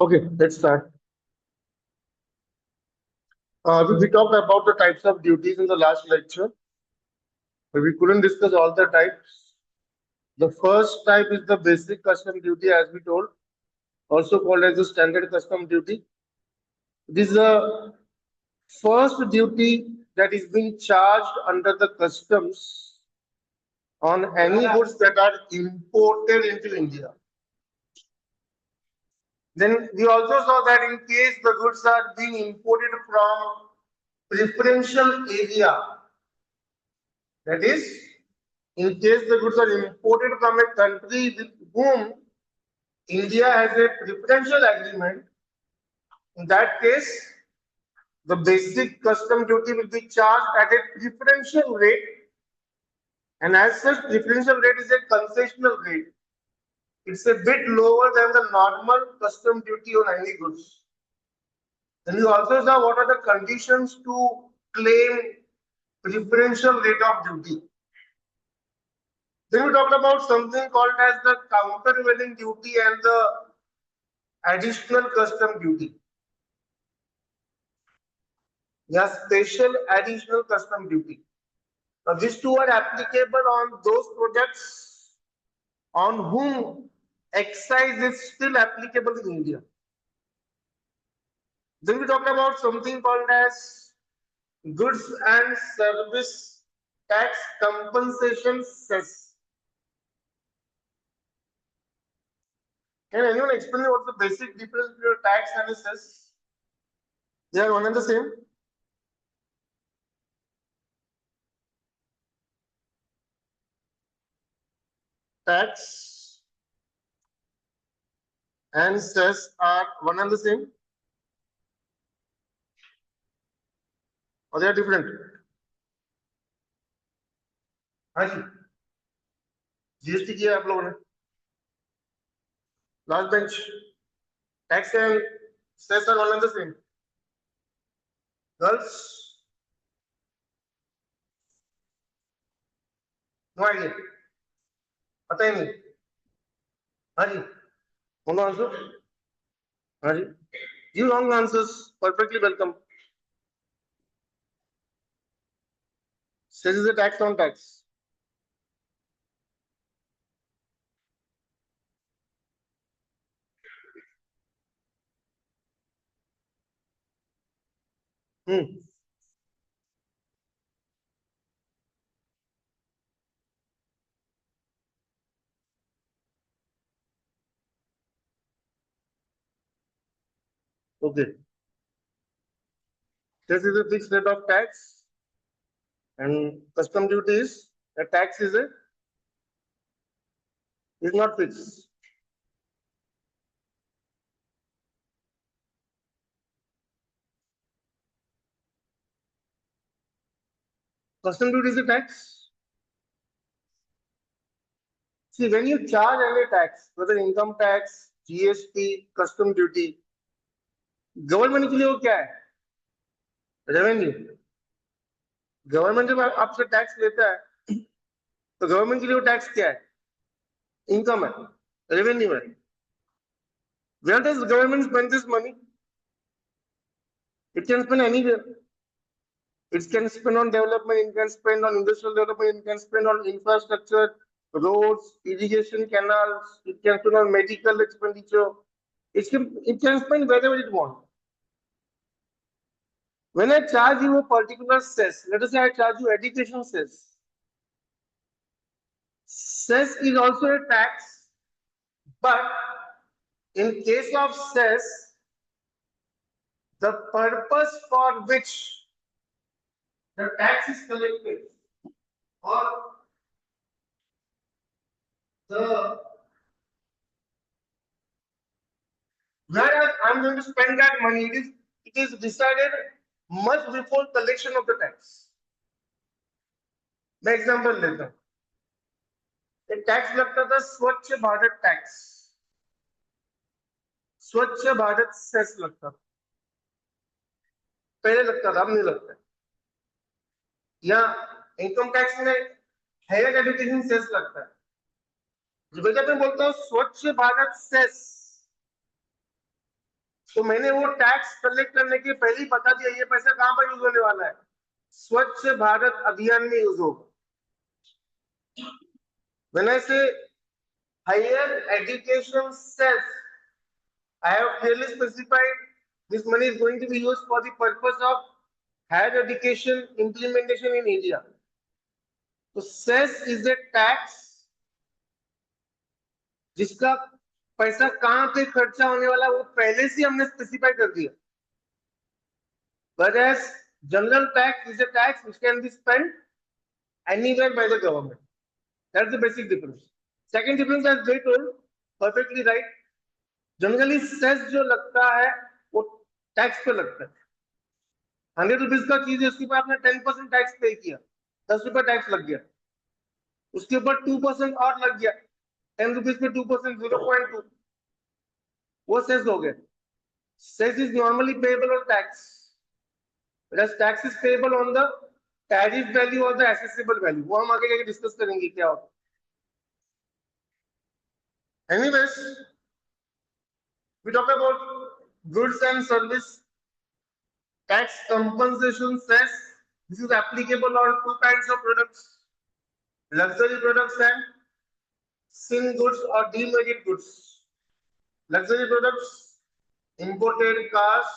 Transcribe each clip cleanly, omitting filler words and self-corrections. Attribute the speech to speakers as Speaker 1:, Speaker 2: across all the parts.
Speaker 1: Okay, let's start. We talked about the types of duties in the last lecture, but we couldn't discuss all the types. The first type is the basic custom duty, as we told, also called as the standard custom duty. This is the first duty that is being charged under the customs on any goods that are imported into India. Then we also saw that in case the goods are being imported from preferential area, that is, in case the goods are imported from a country with whom India has a preferential agreement, in that case, the basic custom duty will be charged at a preferential rate, and as such, preferential rate is a concessional rate. It's a bit lower than the normal custom duty on any goods. Then we also saw what are the conditions to claim preferential rate of duty. Then we talked about something called as the countervailing duty and the additional custom duty. Yeah, special additional custom duty. Now, these two are applicable on those products on whom excise is still applicable in India. Then we talked about something called as goods and service tax compensation cess. Can anyone explain what's the basic difference between a tax and a cess? They are one and the same. Tax and cess are one and the same, or they are different? हाँ जी, GST किया है आप लोगों ने last bench. Tax and cess are one and the same. Girls, no idea. पता ही नहीं. हाँ जी, कौन आंसर? हाँ जी, give wrong answers. Perfectly welcome. Cess is a tax on tax. Hmm. Okay. Cess is a fixed rate of tax, and custom duty is a tax is not fixed. Custom duty is a tax. See, when you charge any tax, whether income tax, GST, custom duty, government के लिए वो क्या है? Revenue. Government जब आपसे tax लेता है तो गवर्नमेंट के लिए वो टैक्स क्या है? इनकम है, रेवेन्यू है. Where does government spend this money? It can spend anywhere. It can spend on development, it can spend on industrial development, it can spend on infrastructure, roads, irrigation canals, it can spend on medical expenditure. It can spend wherever it wants. When I charge you a particular cess, let us say I charge you education cess. Cess is also a tax, but in case of cess, the purpose for which the tax is collected or the where I'm going to spend that money, it is decided much before collection of the tax. मैं example लेता हूँ. एक tax लगता था स्वच्छ Bharat tax, स्वच्छ Bharat cess लगता था, पहले लगता था, अब नहीं लगता. या इनकम टैक्स में हायर एजुकेशन सेस लगता है. जब मैं बोलता हूँ स्वच्छ भारत सेस, तो मैंने वो टैक्स कलेक्ट करने के पहले ही बता दिया ये पैसा कहां पर यूज होने वाला है, स्वच्छ भारत अभियान में यूज होगा। When I say higher education cess, I have clearly specified this money is going to be used for the purpose of higher education implementation in India. So cess is a tax जिसका पैसा कहां पे खर्चा होने वाला वो पहले से हमने स्पेसिफाई कर दिया। Whereas general tax is a tax which can be spent anywhere by the government. That's the basic difference. Second difference, as they told, perfectly right. Generally cess जो लगता है वो टैक्स पे लगता है। 100 रुपीज का चीज है उसके ऊपर आपने 10% टैक्स पे किया, 10 रुपए टैक्स लग गया, उसके ऊपर 2% और लग गया, 10 रुपीज पे 2% 0.2, वो सेस हो गया। Cess is normally payable on tax, whereas tax is payable on the tariff value or the accessible value. वो हम आगे जाके डिस्कस करेंगे क्या होता है। Anyways, we talk about goods and service tax compensation cess. This is applicable on two kinds of products: luxury products and sin goods or demerit goods. Luxury products: imported cars,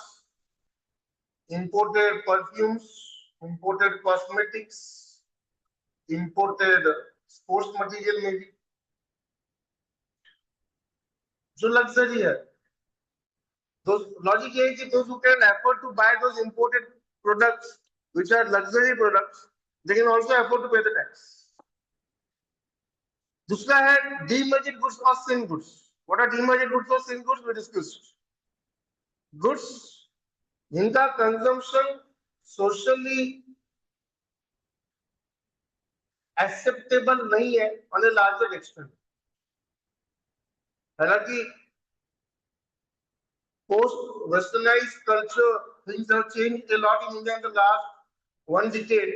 Speaker 1: imported perfumes, imported cosmetics, imported sports material में भी जो luxury है, logic ये है कि those who can afford to buy those imported products which are luxury products, they can also afford to pay the tax. दूसरा है demerit goods और sin goods. What are demerit goods or sin goods? We discussed. Goods जिनका consumption socially acceptable नहीं है on a larger extent. हालांकि post westernized culture things have changed a lot in India in the last one decade.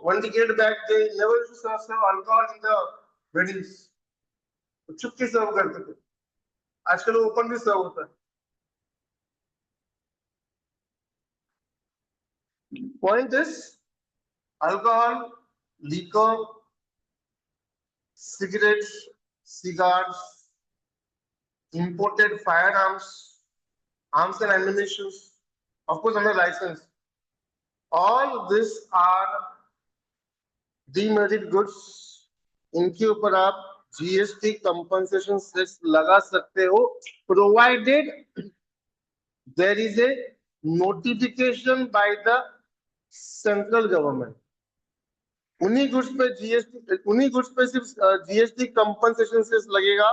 Speaker 1: One decade back they never used to serve alcohol in the weddings, चुप के सर्व करते थे, आजकल open भी सर्व होता है। Point is alcohol, liquor, cigarettes, cigars, imported firearms, arms and ammunition, of course under license, all this are demerit goods. इनके ऊपर आप जीएसटी कंपनसेशन सेस लगा सकते हो, provided there is a notification by the central government. उन्हीं goods पे GST, उन्हीं goods पे सिर्फ जीएसटी कंपनसेशन सेस लगेगा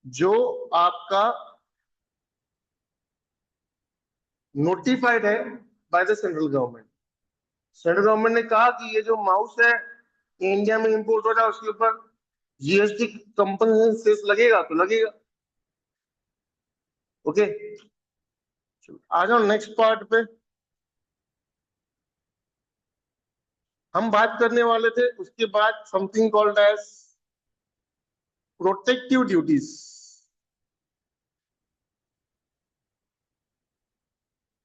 Speaker 1: जो आपका नोटिफाइड है bye the central government. Central government ने कहा कि ये जो माउस है इंडिया में इंपोर्ट हो रहा है उसके ऊपर जीएसटी कंपनसेशन सेस लगेगा तो लगेगा। ओके, आ जाओ नेक्स्ट पार्ट पे। हम बात करने वाले थे उसके बाद something called as protective duties.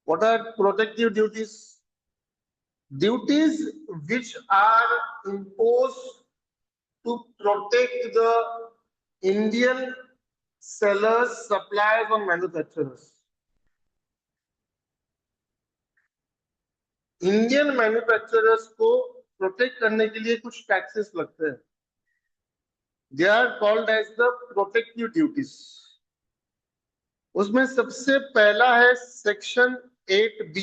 Speaker 1: What are protective duties? Duties which are imposed to protect the Indian sellers, suppliers or manufacturers. Indian manufacturers को प्रोटेक्ट करने के लिए कुछ टैक्सेस लगते हैं, they are called as the protective duties. उसमें सबसे पहला है section 8B.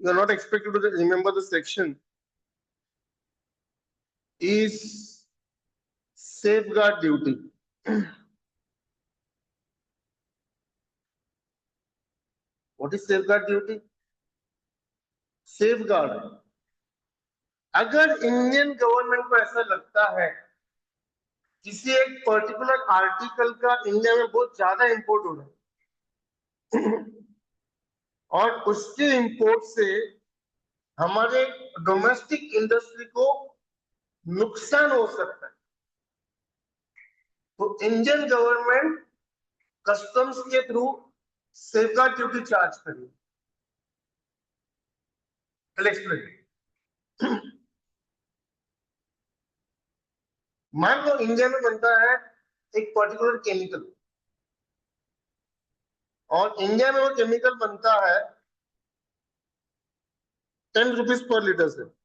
Speaker 1: You are not expected to remember the section. Is safeguard duty. What is safeguard duty? Safeguard. अगर इंडियन गवर्नमेंट को ऐसा लगता है किसी एक पर्टिकुलर आर्टिकल का इंडिया में बहुत ज्यादा इंपोर्ट हो रहा है और उसके इंपोर्ट से हमारे डोमेस्टिक इंडस्ट्री को नुकसान हो सकता है, तो इंडियन गवर्नमेंट कस्टम्स के थ्रू सेफगार्ड ड्यूटी चार्ज करी। मान लो इंडिया में बनता है एक पर्टिकुलर केमिकल, और इंडिया में वो केमिकल बनता है 10 रुपीज पर लीटर से।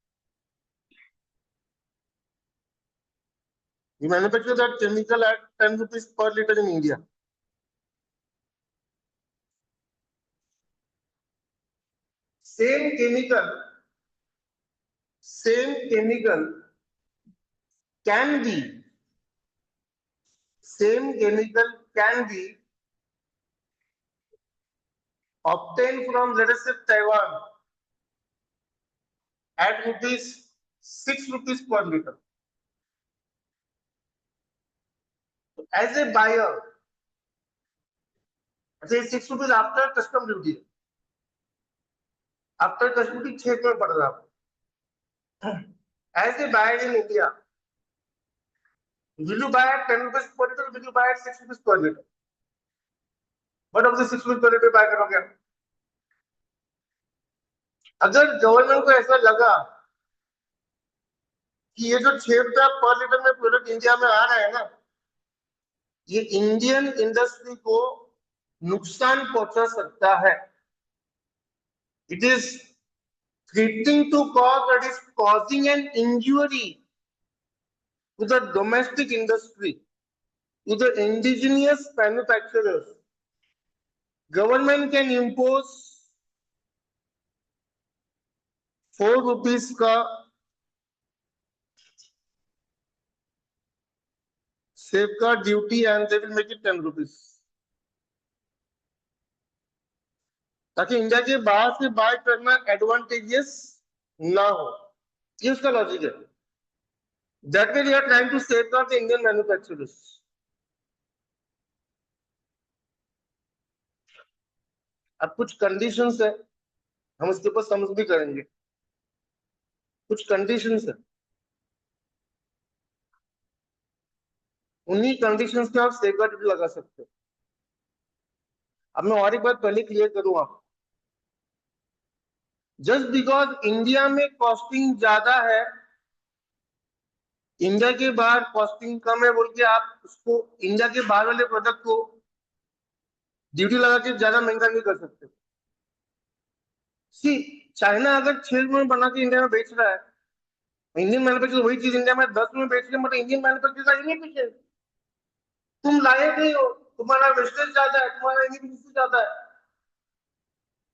Speaker 1: We manufacture that chemical at 10 rupees per liter in India. Same chemical can be, same chemical can be obtained from, let us say, Taiwan at rupees 6 rupees per liter. So as a buyer, say 6 rupees after custom duty, after custom duty 6 में पड़ रहा है। As a buyer in India, will you buy at 10 rupees per liter? Will you buy at 6 rupees per liter? But of the 6 rupees per liter buy करोगे? अगर government को ऐसा लगा कि ये जो 6 रुपया पर लीटर में प्रोडक्ट इंडिया में आ रहा है ना, ये इंडियन इंडस्ट्री को नुकसान पहुंचा सकता है, it is threatening to cause, it is causing an injury to the domestic industry, to the indigenous manufacturers, government can impose 4 rupees का safeguard duty and they will make it 10 rupees, ताकि India के बाहर से bye करना advantageous ना हो। ये उसका लॉजिक है। That way we are trying to safeguard the Indian manufacturers. अब कुछ कंडीशंस है, हम उसके ऊपर समझ भी करेंगे। कुछ कंडीशंस है, उन्हीं कंडीशंस पे आप सेफगार्ड ड्यूटी लगा सकते हो। अब मैं और एक बात पहले क्लियर करूं आपको, जस्ट बिकॉज इंडिया में कॉस्टिंग ज्यादा है, इंडिया के बाहर कॉस्टिंग कम है बोल के आप उसको, इंडिया के बाहर वाले प्रोडक्ट को ड्यूटी लगा के ज्यादा महंगा नहीं कर सकते। सी, चाइना अगर 6 में बना के इंडिया में बेच रहा है, इंडियन मैन्युफैक्चर वही चीज इंडिया में 10 में बेच रहे, मतलब इंडियन मैन्युफैक्चर का इनएफिशिएंट, तुम लायक नहीं हो, तुम्हारा वेस्टेज ज्यादा है, तुम्हारा इनएफिशिएंसी ज्यादा है,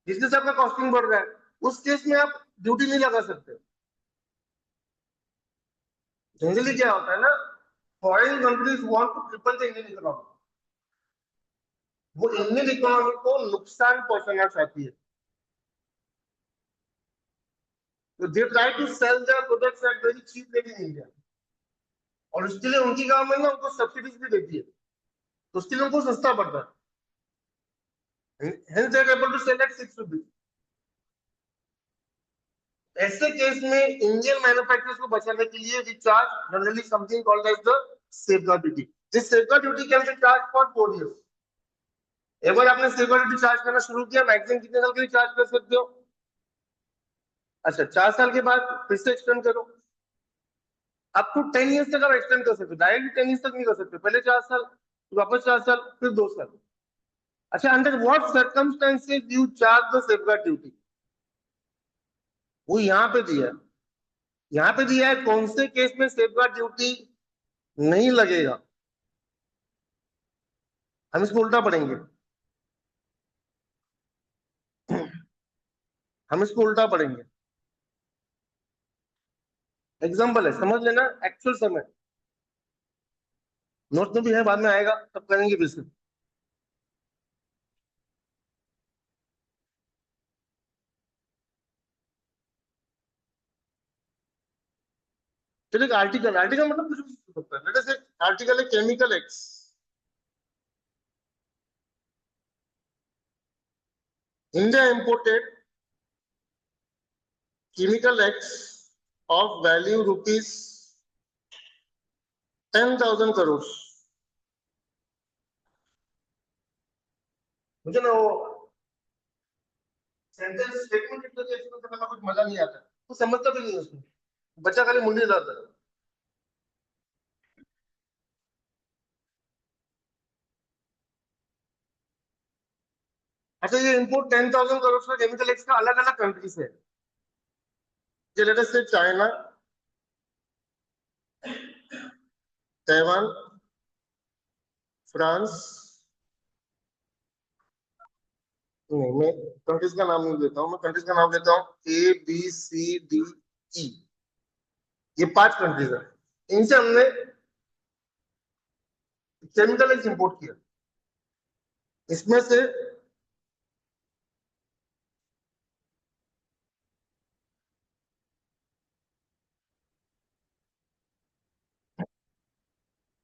Speaker 1: जिससे आपका कॉस्टिंग बढ़ रहा है, उस केस में आप ड्यूटी नहीं लगा सकते। जनरली क्या होता है ना, foreign countries want to triple the Indian economy, वो इंडियन इकोनॉमी को नुकसान पहुंचाना चाहती है, तो they try to sell their products at very cheap rate in India, और उसके लिए उनकी गवर्नमेंट ना उनको सब्सिडीज भी देती है, तो उसके लिए उनको सस्ता पड़ता है, hence they are able to sell at 6 rupees। ऐसे केस में इंडियन मैन्युफैक्चरर्स को बचाने के लिए we charge generally something called as the safeguard duty. This safeguard duty can be charge for 4 years. एक बार आपने सेफगार्ड ड्यूटी चार्ज करना शुरू किया, मैक्सिमम कितने साल के लिए चार्ज कर सकते हो? अच्छा, 4 साल के बाद फिर से एक्सटेंड करो, अप टू 10 इयर्स तक आप एक्सटेंड कर सकते हो, डायरेक्ट 10 इयर्स तक नहीं कर सकते, पहले 4 साल, वापस 4 साल, फिर 2 साल। अच्छा, under what circumstances you charge the safeguard duty, वो यहाँ पे दिया है, यहाँ पे दिया है कौन से केस में सेफगार्ड ड्यूटी नहीं लगेगा। हम इसको उल्टा पढ़ेंगे, हम इसको उल्टा पढ़ेंगे। एग्जाम्पल है, समझ लेना, एक्चुअल समय नोट में भी है, बाद में आएगा तब करेंगे फिर से। चलिए, एक आर्टिकल, आर्टिकल मतलब कुछ भी हो सकता है, लेट अस से आर्टिकल है chemical x, India imported chemical x of value rupees 10,000 crores मुझे ना वो सेंटेंस स्टेटमेंट इंटरजेक्शन करने में कुछ मजा नहीं आता, तो समझता भी नहीं है उसमें, बच्चा खाली मुंडी लाता है। अच्छा, ये इंपोर्ट 10,000 करोड़ का केमिकल एक्स का अलग अलग कंट्री से है। लेट अस से चाइना, ताइवान, फ्रांस, नहीं मैं कंट्रीज का नाम नहीं देता हूँ, मैं कंट्रीज का नाम देता हूँ ABCDE। ये 5 कंट्रीज है, इनसे हमने केमिकल एक्स इंपोर्ट किया। इसमें से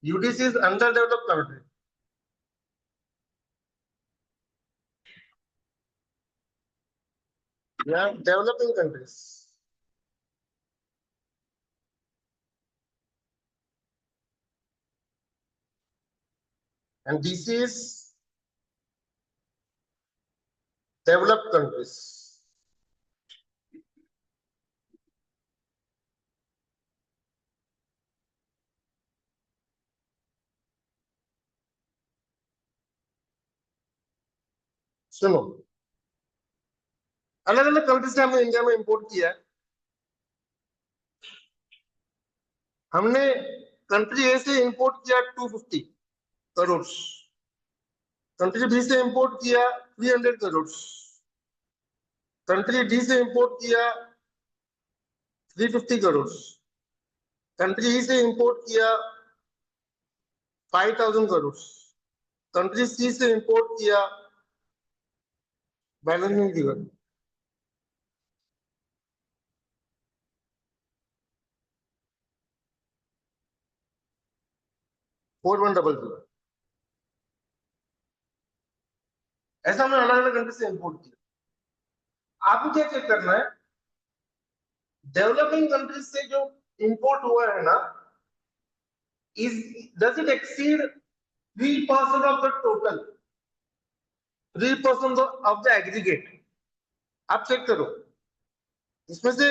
Speaker 1: UDC is under developed country, या developing countries. And DC is developed countries. सुनो, अलग अलग कंट्री से हमने इंडिया में इंपोर्ट किया है। हमने कंट्री ए से इंपोर्ट किया 250 करोड़, कंट्री बी से इंपोर्ट किया 300 करोड़, कंट्री डी से इंपोर्ट किया 350 करोड़, कंट्री ई से इंपोर्ट किया 5,000 करोड़, कंट्री सी से इंपोर्ट किया, बैलेंस नहीं दिया, 4100। ऐसा हमने अलग अलग कंट्री से इंपोर्ट किया। आपको क्या चेक करना है, डेवलपिंग कंट्रीज से जो इंपोर्ट हुआ है ना, is does it exceed 3% of the total, 3% of the aggregate. आप चेक करो, इसमें से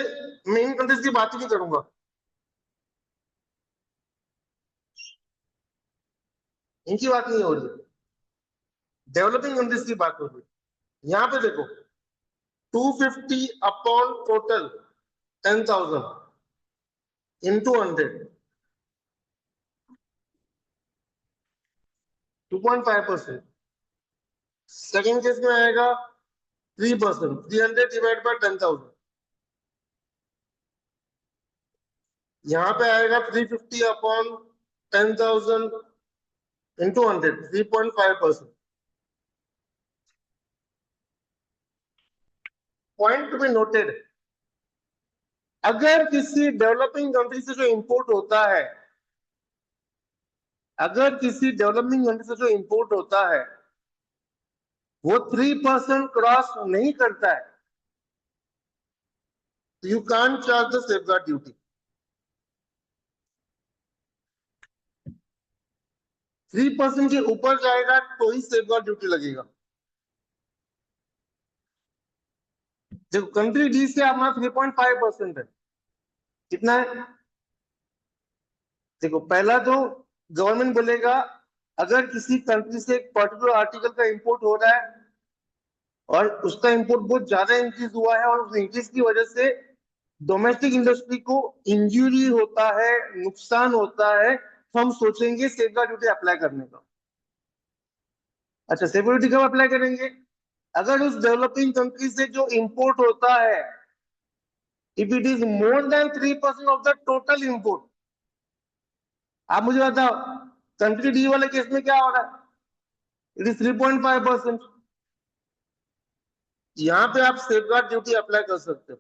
Speaker 1: मेन कंट्रीज की बात ही नहीं करूंगा, इनकी बात नहीं हो रही, डेवलपिंग कंट्रीज की बात हो रही है। यहाँ पे देखो, 250 upon total 10,000 into 100, 2.5%। Second case में आएगा 3%, 300 डिवाइड बाय 10,000। यहाँ पे आएगा 350 upon 10,000 into 100, 3.5%। Point to be noted, अगर किसी डेवलपिंग कंट्री से जो इंपोर्ट होता है, अगर किसी डेवलपिंग कंट्री से जो इंपोर्ट होता है वो 3% क्रॉस नहीं करता है, तो you can't charge the safeguard duty. 3% के ऊपर जाएगा तो ही सेफगार्ड ड्यूटी लगेगा। देखो, कंट्री डी से अपना 3.5% है, कितना है? देखो, पहला तो गवर्नमेंट बोलेगा अगर किसी कंट्री से एक पर्टिकुलर आर्टिकल का इंपोर्ट हो रहा है और उसका इंपोर्ट बहुत ज्यादा इंक्रीज हुआ है और उस इंक्रीज की वजह से डोमेस्टिक इंडस्ट्री को इंजरी होता है, नुकसान होता है, तो हम सोचेंगे सेफगार्ड ड्यूटी अप्लाई करने का। अच्छा, सेफगार्ड ड्यूटी कब अप्लाई करेंगे? अगर उस डेवलपिंग कंट्री से जो इंपोर्ट होता है, if it is more than 3% of the total import. आप मुझे बताओ, कंट्री डी वाले केस में क्या हो रहा है? It is 3.5%। यहाँ पे आप सेफगार्ड ड्यूटी अप्लाई कर सकते हो।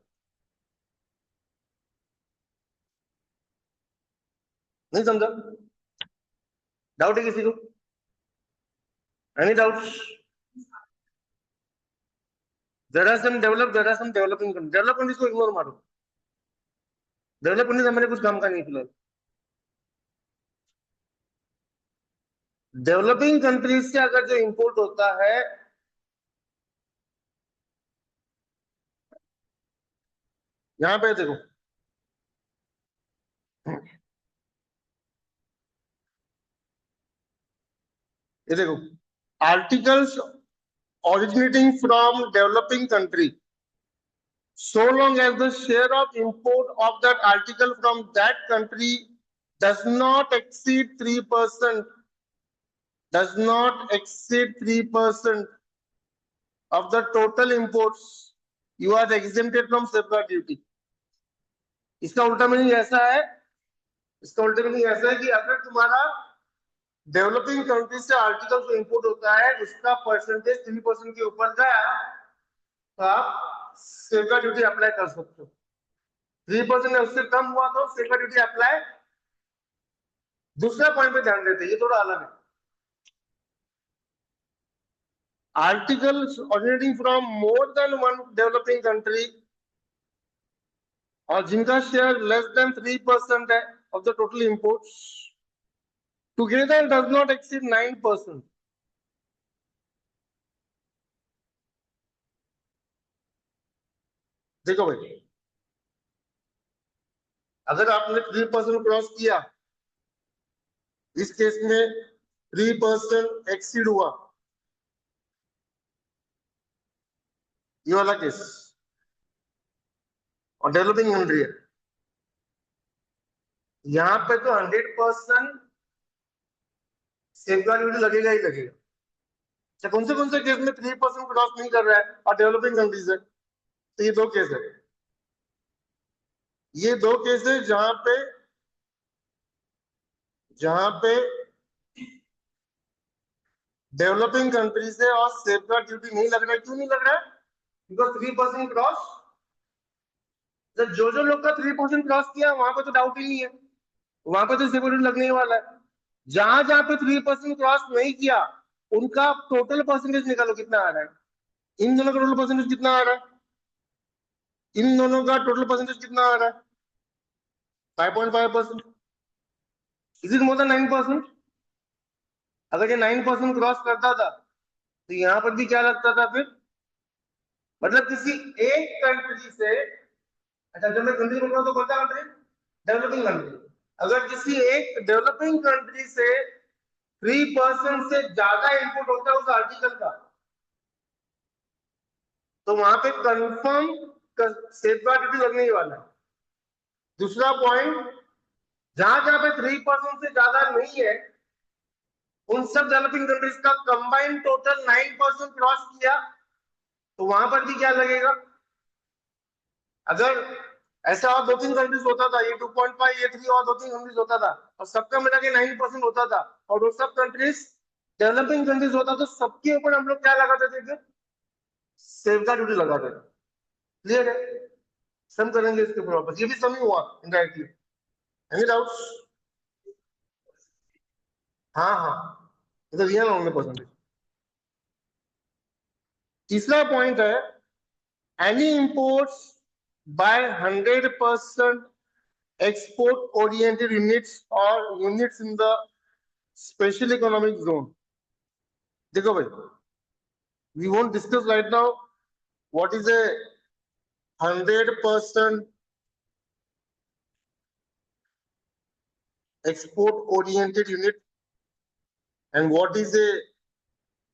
Speaker 1: नहीं समझा? डाउट है किसी को? Any doubt? There are some develop, there are some developing country. Develop countries को इग्नोर मारो, डेवलप कंट्रीज हमारे कुछ काम का नहीं फिलहाल। डेवलपिंग कंट्रीज से अगर जो इंपोर्ट होता है यहाँ पे देखो, ये देखो, articles originating from developing country, so long as the share of import of that article from that country does not exceed 3%, does not exceed 3% of the total imports, you are exempted from safeguard duty. इसका उल्टा meaning ऐसा है, इसका उल्टा meaning ऐसा है कि अगर तुम्हारा डेवलपिंग कंट्री से आर्टिकल जो इंपोर्ट होता है उसका परसेंटेज 3% के ऊपर गया तो आप सेफगार्ड ड्यूटी अप्लाई कर सकते हो। 3% उससे कम हुआ तो सेफगार्ड ड्यूटी अप्लाई। दूसरा पॉइंट पे ध्यान देते, ये थोड़ा अलग है। Articles originating from more than one developing country और जिनका शेयर लेस देन 3% है of the total imports together does not exceed 9%. देखो भाई, अगर आपने 3% क्रॉस किया, इस केस में 3% एक्सीड हुआ, ये वाला केस, और डेवलपिंग कंट्री है, यहाँ पे तो 100% सेफगार्ड ड्यूटी लगेगा ही लगेगा। अच्छा, कौन से केस में 3% क्रॉस नहीं कर रहा है और डेवलपिंग कंट्रीज है? तो ये दो केस है, ये दो केस है जहां पे डेवलपिंग कंट्रीज है और सेफगार्ड ड्यूटी नहीं लग रहा है। क्यों नहीं लग रहा है? बिकॉज 3% क्रॉस, जो लोग का 3% क्रॉस किया वहां पे तो डाउट ही नहीं है, वहां पे तो सेफगार्ड ड्यूटी लगने ही वाला है। जहां जहां पे 3% क्रॉस नहीं किया उनका टोटल परसेंटेज निकालो कितना आ रहा है। इन दोनों का टोटल परसेंटेज कितना आ रहा है? इन दोनों का टोटल परसेंटेज कितना आ रहा है? 5.5%। Is it more than 9%? अगर ये 9% क्रॉस करता था तो यहाँ पर भी क्या लगता था फिर? मतलब किसी एक कंट्री से, अच्छा जब मैं कंट्री बोल रहा हूँ तो कौन सा कंट्री? Developing country. अगर किसी एक डेवलपिंग कंट्री से 3% से ज्यादा इंपोर्ट होता है उस आर्टिकल का, तो वहां पे कंफर्म सेफगार्ड ड्यूटी लगने ही वाला है। दूसरा पॉइंट, जहां जहां पे 3% से ज्यादा नहीं है उन सब डेवलपिंग कंट्रीज का कंबाइंड टोटल 9% क्रॉस किया तो वहां पर भी क्या लगेगा? अगर ऐसा और 2-3 कंट्रीज होता था, ये 2.5 ये 3 और 2-3 कंट्रीज होता था और सबका मिला के 9% होता था और वो सब कंट्रीज डेवलपिंग कंट्रीज होता तो सबके ऊपर हम लोग क्या लगाते थे फिर? सेफगार्ड ड्यूटी लगाते थे। क्लियर है? सम करेंगे इसके ऊपर वापस, ये भी सम ही हुआ इनडायरेक्टली। Any doubts? हाँ हाँ, इधर रियल होंगे परसेंटेज। तीसरा पॉइंट है, any imports by 100% export oriented units or units in the special economic zone. देखो भाई, we won't discuss right now what is a 100% export oriented unit and what is a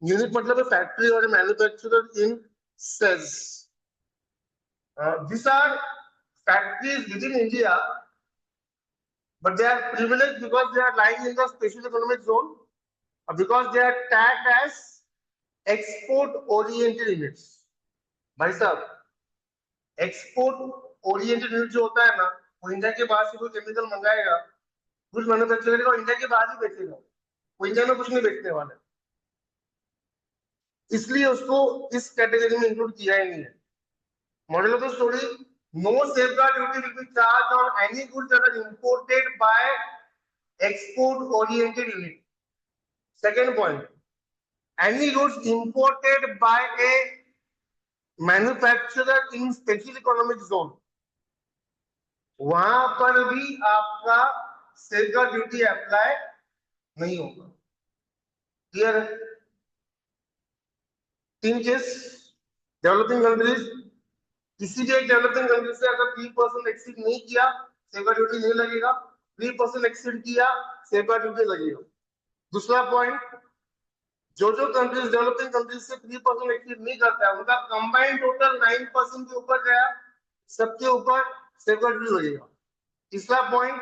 Speaker 1: unit, मतलब a factory or a manufacturer in cells. These are factories within India, but they are privileged because they are lying in the special economic zone, or because they are tagged as export oriented units. भाई साहब, export oriented unit जो होता है ना, वो India के बाहर से कोई केमिकल मंगाएगा, कुछ मैन्युफैक्चर करेगा और इंडिया के बाहर ही बेचेगा, वो इंडिया में कुछ नहीं बेचने वाला, इसलिए उसको इस कैटेगरी में इंक्लूड किया ही नहीं है। Model of the story, no safeguard duty will be charged on any goods that are imported by export oriented unit. Second point, any goods imported by a manufacturer in special economic zone, वहां पर भी आपका safeguard duty apply नहीं होगा। Clear है? 3 case, developing countries, किसी भी एक डेवलपिंग कंट्री से अगर 3% एक्सीड नहीं किया सेफगार्ड ड्यूटी नहीं लगेगा, 3% एक्सीड किया सेफगार्ड ड्यूटी लगेगा। दूसरा पॉइंट, जो कंट्रीज डेवलपिंग कंट्रीज से 3% एक्सीड नहीं करता है उनका कंबाइंड टोटल 9% के ऊपर गया, सबके ऊपर सेफगार्ड ड्यूटी लगेगा। तीसरा point,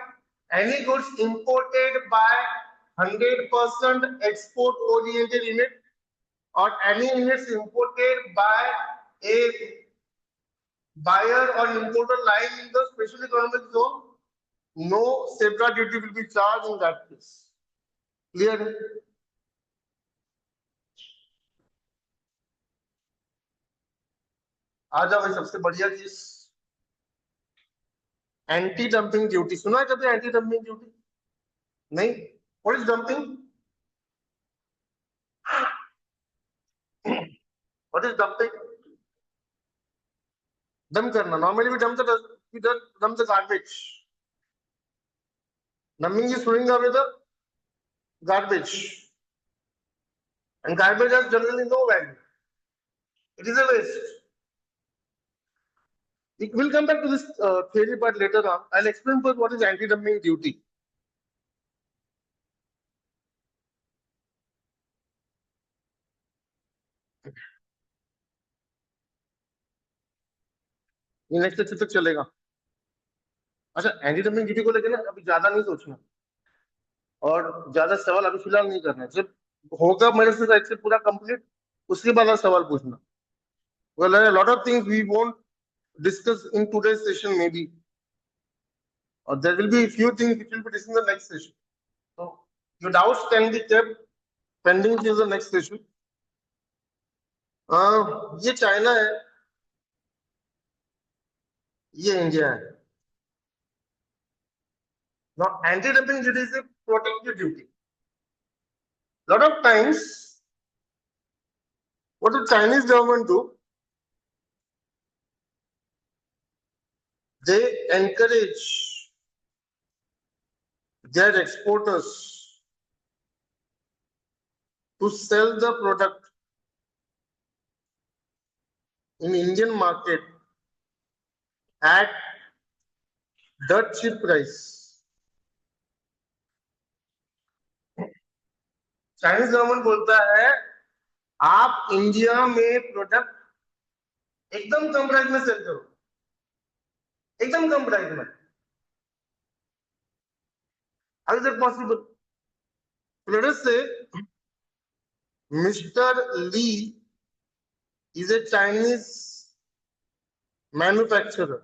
Speaker 1: any goods imported by 100% export oriented unit or any units imported by a buyer or importer lying in the special economic zone, no safeguard duty will be charged in that case. Clear? आ जाओ भाई, सबसे बढ़िया चीज anti dumping duty. सुना है कभी anti dumping duty? नहीं। What is dumping? What is dumping? Dump करना। Normally we dump the garbage. Dumping is throwing away the garbage, and garbage has generally no value. It is a waste. We will come back to this theory part later on. I'll explain first what is anti-dumping duty. ये next lecture तक चलेगा। अच्छा, anti dumping duty को लेकर ना अभी ज्यादा नहीं सोचना और ज्यादा सवाल अभी फिलहाल नहीं करना। जब होगा मेरे से साइड से पूरा कंप्लीट, उसके बाद आप सवाल पूछना। Well, there are a lot of things we won't discuss in today's session maybe, or there will be a few things which will be discussed in the next session. So your doubts can be kept pending till the next session. ये China है, ये India है। Now, anti-dumping duty is a protective duty. Lot of times, what the Chinese government do? They encourage their exporters to sell the product in Indian market at the cheap price. Chinese government बोलता है आप India में product एकदम कम price में cell करो, एकदम कम price में। How is that possible? Let us say Mr. Lee is a Chinese manufacturer.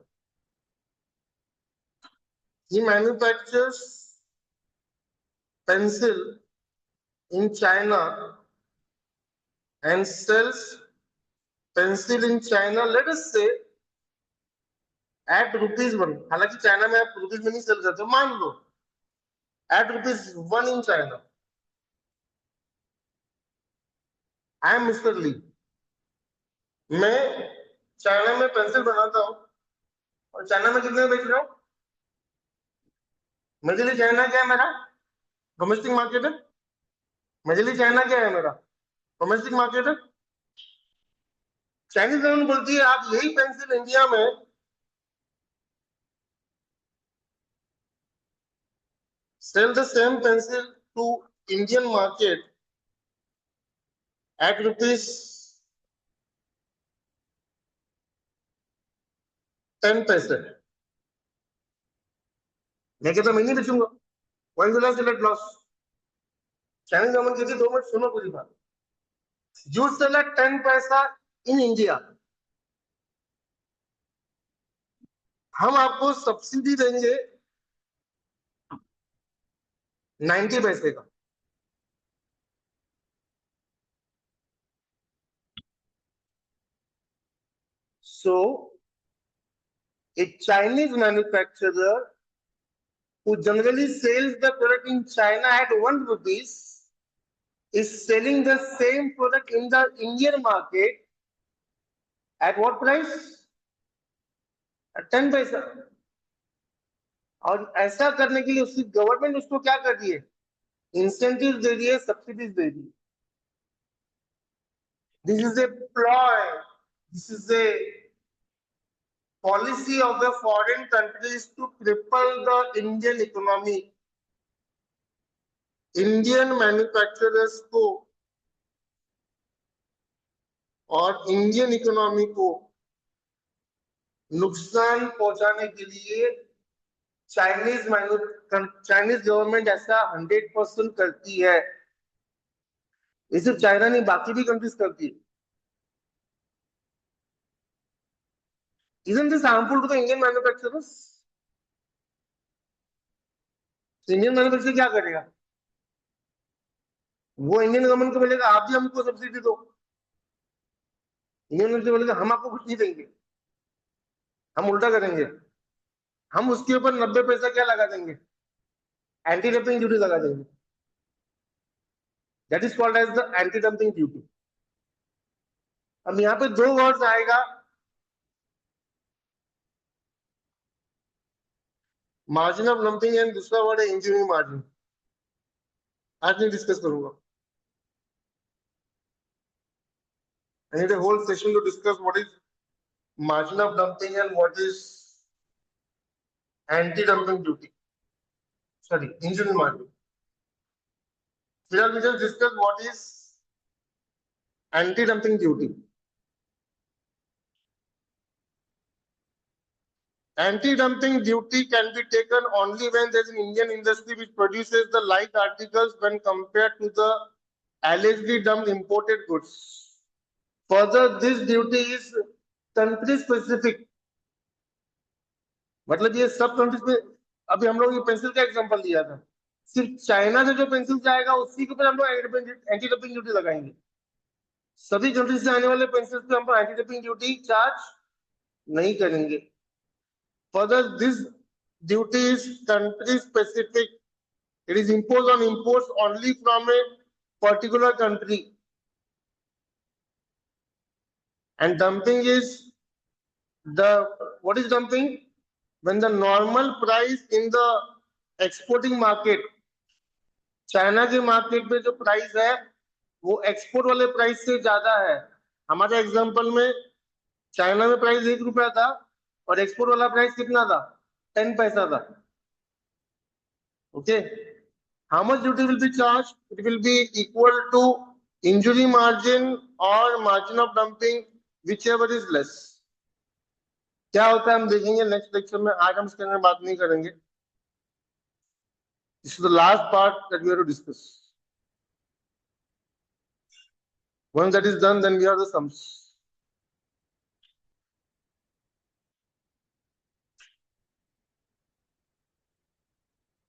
Speaker 1: He manufactures pencil in China and sells pencil in China, let us say at ₹1। हालांकि China में आप rupees में नहीं cell करते, मान लो at ₹1 in China. I am Mr. Lee. मैं China में pencil बनाता हूँ और चाइना में कितने बेच रहा हूँ? मेरे लिए चाइना क्या है? मेरा डोमेस्टिक मार्केट है। मेरे लिए चाइना क्या है? मेरा डोमेस्टिक मार्केट है। चाइनीज गवर्नमेंट बोलती है आप यही पेंसिल इंडिया में sell the same pencil to Indian market at ₹10। मैं कहता मैं नहीं बेचूंगा। Why will I sell at loss? Chinese government कहती 2 मिनट सुनो पूरी बात। You sell at 10 पैसा in India, हम आपको सब्सिडी देंगे 90 पैसे का। So a Chinese manufacturer who generally sells the product in China at ₹1 is selling the same product in the Indian market at what price? At 10 पैसा। और ऐसा करने के लिए उसकी गवर्नमेंट उसको क्या कर रही है? इंसेंटिव दे रही है, सब्सिडीज दे रही है। This is a ploy, this is a policy of the foreign countries to cripple the Indian economy. Indian manufacturers को और इंडियन इकोनॉमी को नुकसान पहुंचाने के लिए चाइनीज गवर्नमेंट ऐसा 100% करती है. ये सिर्फ चाइना नहीं, बाकी भी कंट्रीज करती है. Isn't this harmful to the Indian manufacturers? Indian manufacturer क्या करेगा? वो इंडियन गवर्नमेंट को बोलेगा आप भी हमको सब्सिडी दो. इंडियन गवर्नमेंट बोलेगा हम आपको कुछ नहीं देंगे, हम उल्टा करेंगे, हम उसके ऊपर 90 पैसा क्या लगा देंगे, एंटी डंपिंग ड्यूटी लगा देंगे. That is called as the anti dumping duty. अब यहाँ पे दो वर्ड्स आएगा, मार्जिन ऑफ डंपिंग एंड दूसरा वर्ड है इंजीनियरिंग मार्जिन. आज नहीं डिस्कस करूंगा. I need a whole session to discuss what is margin of dumping and what is anti-dumping duty. Sorry, engineering margin. Here we just discuss what is anti-dumping duty. Anti-dumping duty can be taken only when there is an Indian industry which produces the like articles when compared to the allegedly dumped imported goods. Further, this duty is country specific. मतलब ये सब countries में, अभी हम लोग ये pencil का example दिया था, सिर्फ चाइना से जो पेंसिल जाएगा उसी के ऊपर हम लोग एंटी डंपिंग ड्यूटी लगाएंगे. सभी कंट्रीज से आने वाले पेंसिल पे हम एंटी डंपिंग ड्यूटी चार्ज नहीं करेंगे. Further, this duty is country specific. It is imposed on imports only from a particular country. And dumping is what is dumping? When the normal price in the exporting market, China के market में जो price है वो export वाले price से ज्यादा है. हमारे एग्जांपल में चाइना में प्राइस 1 रुपया था और एक्सपोर्ट वाला प्राइस कितना था, 10 पैसा था. Okay, how much duty will be charge? It will be equal to injury margin और margin of dumping, whichever is less. क्या होता है हम देखेंगे नेक्स्ट लेक्चर में. आज हम इसके अंदर बात नहीं करेंगे. This is the last part that we have to discuss. Once that is done, then we have the sums.